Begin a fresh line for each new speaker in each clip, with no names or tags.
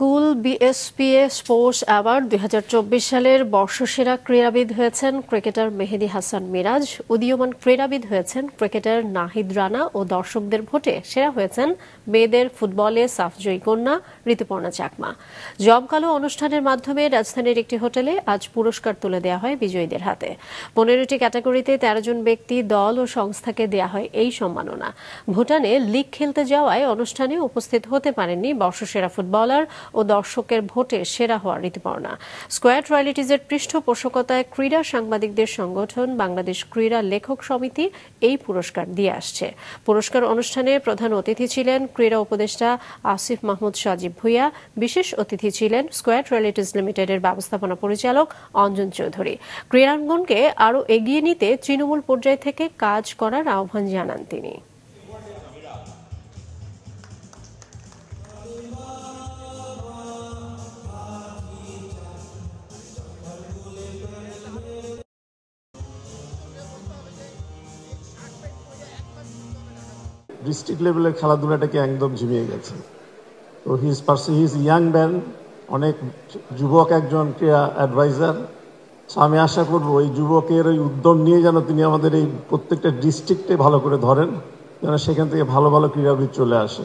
School বিএসপিএ sports award ২০২৪ সালের বর্ষসেরা ক্রীড়াবিদ হয়েছেন ক্রিকেটার মেহেদী হাসান মিরাজ, উদীয়মান ক্রীড়াবিদ হয়েছেন ক্রিকেটার নাহিদ রানা ও দর্শকদের ভোটে সেরা হয়েছেন মেয়েদের ফুটবলে সাফজয়ী কন্যা ঋতুপর্ণা চাকমা। জমকালো অনুষ্ঠানের মাধ্যমে রাজধানীর একটি হোটেলে আজ পুরস্কার তুলে দেওয়া হয় বিজয়ীদের হাতে। ১৫টি ক্যাটাগরিতে ১৩ জন ব্যক্তি, দল ও সংস্থাকে দেওয়া হয় এই সম্মাননা। ভুটানে লিগ খেলতে যাওয়ায় অনুষ্ঠানে উপস্থিত হতে পারেননি বর্ষসেরা ফুটবলার ও দর্শকের ভোটে সেরা হওয়া ঋতুপর্ণা। স্কোয়াড রয়্যালিটিজের পৃষ্ঠপোষকতায় ক্রীড়া সাংবাদিকদের সংগঠন বাংলাদেশ ক্রীড়া লেখক সমিতি এই পুরস্কার দিয়ে আসছে। পুরস্কার অনুষ্ঠানে প্রধান অতিথি ছিলেন ক্রীড়া উপদেষ্টা আসিফ মাহমুদ সজীব ভুঁইয়া। বিশেষ অতিথি ছিলেন স্কোয়াড রয়্যালিটিজ লিমিটেডের ব্যবস্থাপনা পরিচালক অঞ্জন চৌধুরী। ক্রীড়াঙ্গনকে আরও এগিয়ে নিতে তৃণমূল পর্যায় থেকে কাজ করার আহ্বান জানান তিনি।
ডিস্ট্রিক্ট লেভেলের খেলাধুলাটাকে একদম ঝিমিয়ে গেছে। তো হি ইজ ইয়াং ম্যান, অনেক যুবক একজন ক্রীড়া অ্যাডভাইজার। আমি আশা করব এই যুবকের ওই উদ্যম নিয়ে যেন তিনি আমাদের এই প্রত্যেকটা ডিস্ট্রিক্টে ভালো করে ধরেন, যেন সেখান থেকে ভালো ভালো ক্রীড়াবিদ চলে আসে।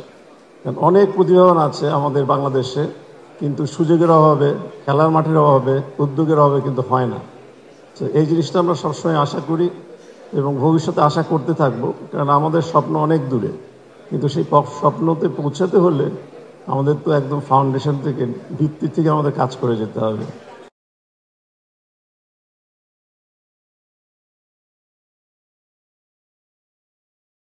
কারণ অনেক প্রতিভাবান আছে আমাদের বাংলাদেশে, কিন্তু সুযোগের অভাবে, খেলার মাঠের অভাবে, উদ্যোগের অভাবে কিন্তু হয় না। তো এই জিনিসটা আমরা সবসময় আশা করি এবং ভবিষ্যতে আশা করতে থাকবো, কারণ আমাদের স্বপ্ন অনেক দূরে, কিন্তু সেই স্বপ্নতে পৌঁছাতে হলে আমাদের তো একদম ফাউন্ডেশন থেকে, ভিত্তি থেকে আমাদের কাজ করে যেতে হবে।